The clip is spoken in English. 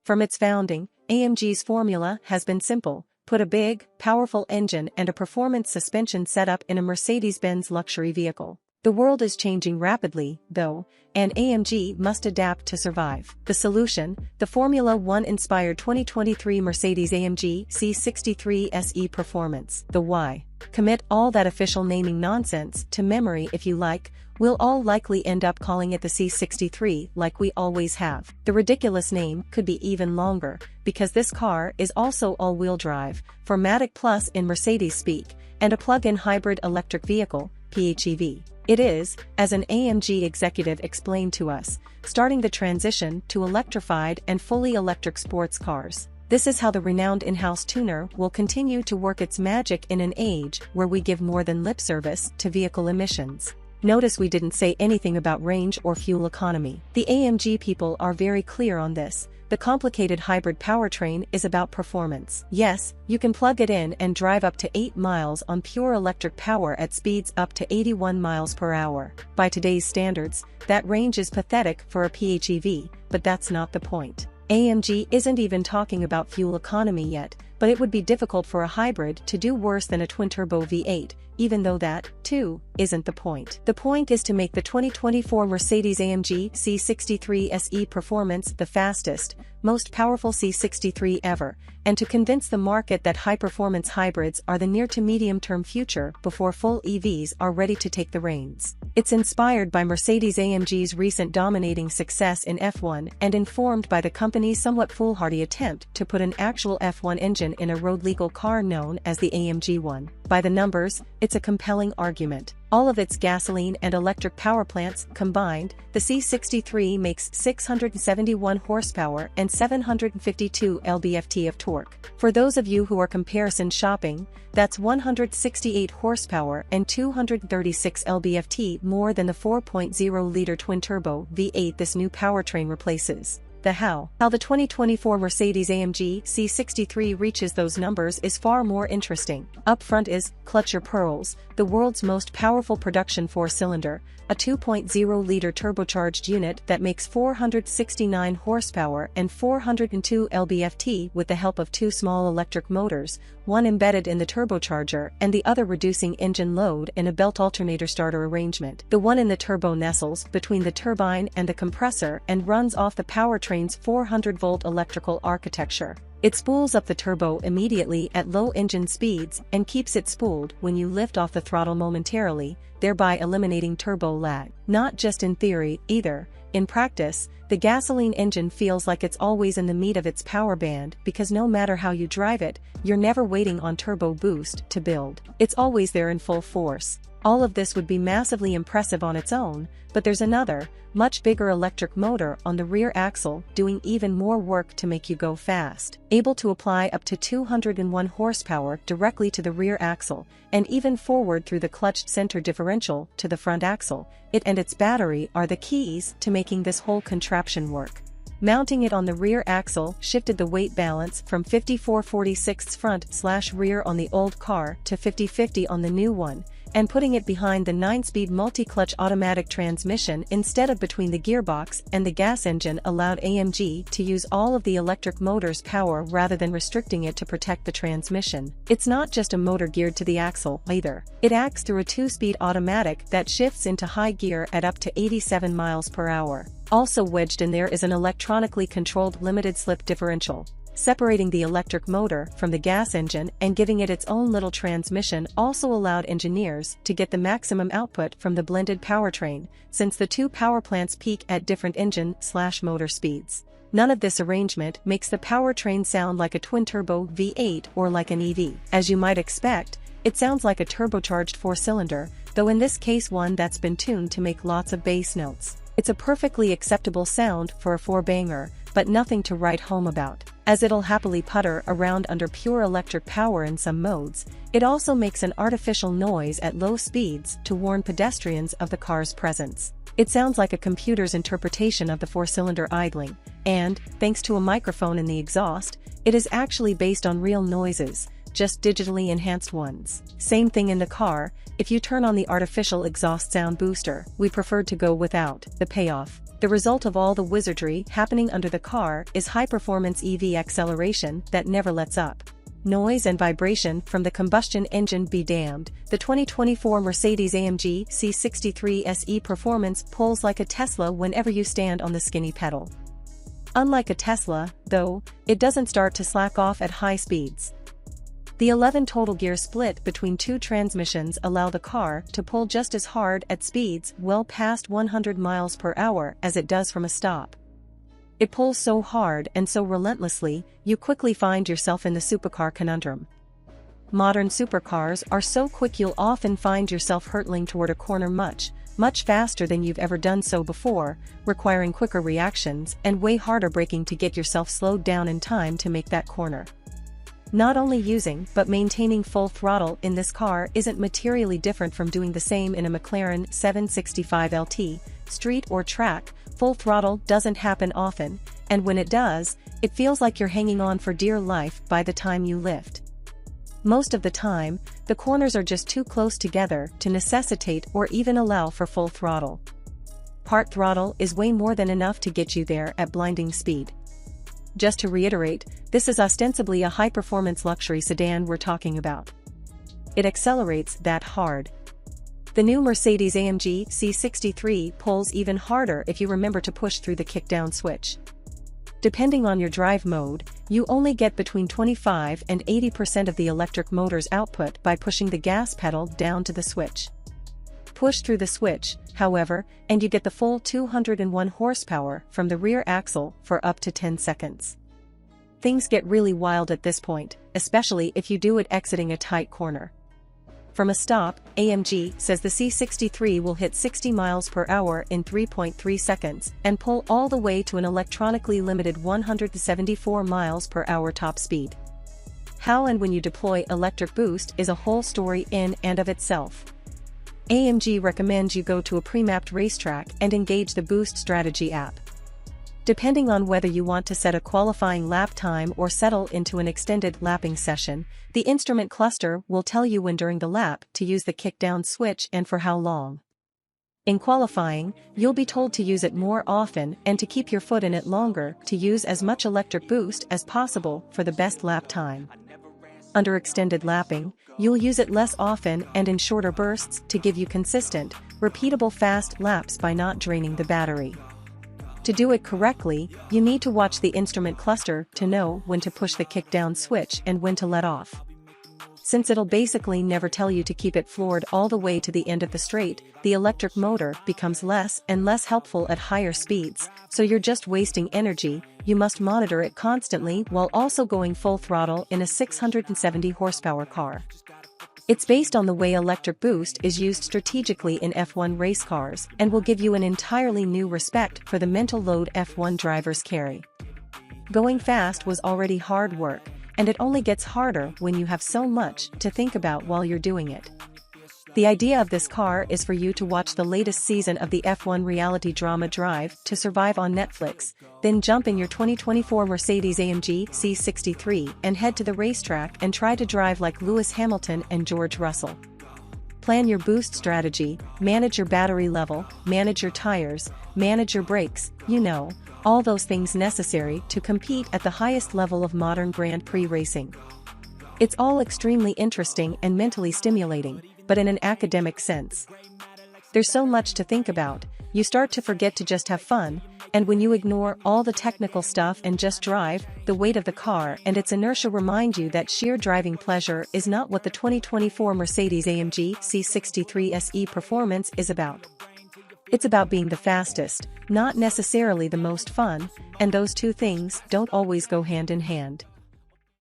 From its founding, AMG's formula has been simple: put a big, powerful engine and a performance suspension setup in a Mercedes-Benz luxury vehicle. The world is changing rapidly, though, and AMG must adapt to survive. The solution: the Formula One-inspired 2023 Mercedes-AMG C63 SE Performance. The why? Commit all that official naming nonsense to memory if you like. We'll all likely end up calling it the C63 like we always have. The ridiculous name could be even longer, because this car is also all-wheel drive, Formatic Plus in Mercedes speak, and a plug-in hybrid electric vehicle, PHEV. It is, as an AMG executive explained to us, starting the transition to electrified and fully electric sports cars. This is how the renowned in-house tuner will continue to work its magic in an age where we give more than lip service to vehicle emissions. Notice we didn't say anything about range or fuel economy. The AMG people are very clear on this. The complicated hybrid powertrain is about performance. Yes, you can plug it in and drive up to 8 miles on pure electric power at speeds up to 81 miles per hour. By today's standards, that range is pathetic for a PHEV, but that's not the point. AMG isn't even talking about fuel economy yet, but it would be difficult for a hybrid to do worse than a twin-turbo V8, even though that, too, isn't the point. The point is to make the 2024 Mercedes-AMG C63 SE Performance the fastest, most powerful C63 ever, and to convince the market that high-performance hybrids are the near to medium-term future before full EVs are ready to take the reins. It's inspired by Mercedes-AMG's recent dominating success in F1 and informed by the company's somewhat foolhardy attempt to put an actual F1 engine in a road-legal car known as the AMG One. By the numbers, it's a compelling argument. All of its gasoline and electric power plants combined, the C63 makes 671 horsepower and 752 lb-ft of torque. For those of you who are comparison shopping, that's 168 horsepower and 236 lb-ft more than the 4.0-liter twin-turbo V8 this new powertrain replaces. The how the 2024 Mercedes-AMG C63 reaches those numbers is far more interesting. Up front is, clutch your pearls, the world's most powerful production four-cylinder, a 2.0-liter turbocharged unit that makes 469 horsepower and 402 lb-ft with the help of two small electric motors, one embedded in the turbocharger and the other reducing engine load in a belt alternator starter arrangement. The one in the turbo nestles between the turbine and the compressor and runs off the powertrain's 400-volt electrical architecture. It spools up the turbo immediately at low engine speeds and keeps it spooled when you lift off the throttle momentarily, thereby eliminating turbo lag. Not just in theory, either. In practice, the gasoline engine feels like it's always in the meat of its power band because no matter how you drive it, you're never waiting on turbo boost to build. It's always there in full force. All of this would be massively impressive on its own, but there's another, much bigger electric motor on the rear axle doing even more work to make you go fast. Able to apply up to 201 horsepower directly to the rear axle, and even forward through the clutched center differential to the front axle, it and its battery are the keys to making this whole contraption work. Mounting it on the rear axle shifted the weight balance from 54/46 front/rear on the old car to 50/50 on the new one, and putting it behind the 9-speed multi-clutch automatic transmission instead of between the gearbox and the gas engine allowed AMG to use all of the electric motor's power rather than restricting it to protect the transmission. It's not just a motor geared to the axle, either. It acts through a 2-speed automatic that shifts into high gear at up to 87 miles per hour. Also wedged in there is an electronically controlled limited-slip differential. Separating the electric motor from the gas engine and giving it its own little transmission also allowed engineers to get the maximum output from the blended powertrain, since the two power plants peak at different engine/motor speeds. None of this arrangement makes the powertrain sound like a twin-turbo V8 or like an EV. As you might expect, it sounds like a turbocharged four-cylinder, though in this case one that's been tuned to make lots of bass notes. It's a perfectly acceptable sound for a four-banger, but nothing to write home about. As it'll happily putter around under pure electric power in some modes, it also makes an artificial noise at low speeds to warn pedestrians of the car's presence. It sounds like a computer's interpretation of the four-cylinder idling, and, thanks to a microphone in the exhaust, it is actually based on real noises, just digitally enhanced ones. Same thing in the car. If you turn on the artificial exhaust sound booster, we preferred to go without. The payoff: The result of all the wizardry happening under the car is high-performance EV acceleration that never lets up. Noise and vibration from the combustion engine be damned, the 2024 Mercedes-AMG C63 SE performance pulls like a Tesla whenever you stand on the skinny pedal. Unlike a Tesla, though, it doesn't start to slack off at high speeds. The 11 total gear split between two transmissions allow the car to pull just as hard at speeds well past 100 miles per hour as it does from a stop. It pulls so hard and so relentlessly, you quickly find yourself in the supercar conundrum. Modern supercars are so quick you'll often find yourself hurtling toward a corner much faster than you've ever done so before, requiring quicker reactions and way harder braking to get yourself slowed down in time to make that corner. Not only using but maintaining full throttle in this car isn't materially different from doing the same in a McLaren 765 LT, street or track. Full throttle doesn't happen often, and when it does, it feels like you're hanging on for dear life by the time you lift. Most of the time, the corners are just too close together to necessitate or even allow for full throttle. Part throttle is way more than enough to get you there at blinding speed. Just to reiterate, this is ostensibly a high-performance luxury sedan we're talking about. It accelerates that hard. The new Mercedes-AMG C63 pulls even harder if you remember to push through the kick-down switch. Depending on your drive mode, you only get between 25 and 80% of the electric motor's output by pushing the gas pedal down to the switch. Push through the switch, however, and you get the full 201 horsepower from the rear axle for up to 10 seconds. Things get really wild at this point, especially if you do it exiting a tight corner. From a stop, AMG says the C63 will hit 60 miles per hour in 3.3 seconds and pull all the way to an electronically limited 174 miles per hour top speed. How and when you deploy electric boost is a whole story in and of itself. AMG recommends you go to a pre-mapped racetrack and engage the Boost Strategy app. Depending on whether you want to set a qualifying lap time or settle into an extended lapping session, the instrument cluster will tell you when during the lap to use the kick-down switch and for how long. In qualifying, you'll be told to use it more often and to keep your foot in it longer to use as much electric boost as possible for the best lap time. Under extended lapping, you'll use it less often and in shorter bursts to give you consistent, repeatable fast laps by not draining the battery. To do it correctly, you need to watch the instrument cluster to know when to push the kick-down switch and when to let off. Since it'll basically never tell you to keep it floored all the way to the end of the straight, the electric motor becomes less and less helpful at higher speeds, so you're just wasting energy. You must monitor it constantly while also going full throttle in a 670 horsepower car. It's based on the way electric boost is used strategically in F1 race cars and will give you an entirely new respect for the mental load F1 drivers carry. Going fast was already hard work, and it only gets harder when you have so much to think about while you're doing it. The idea of this car is for you to watch the latest season of the F1 reality drama Drive to Survive on Netflix, then jump in your 2024 Mercedes-AMG C63 and head to the racetrack and try to drive like Lewis Hamilton and George Russell. Plan your boost strategy, manage your battery level, manage your tires, manage your brakes, all those things necessary to compete at the highest level of modern Grand Prix racing. It's all extremely interesting and mentally stimulating, but in an academic sense. There's so much to think about, you start to forget to just have fun, and when you ignore all the technical stuff and just drive, the weight of the car and its inertia remind you that sheer driving pleasure is not what the 2024 Mercedes-AMG C63 SE performance is about. It's about being the fastest, not necessarily the most fun, and those two things don't always go hand in hand.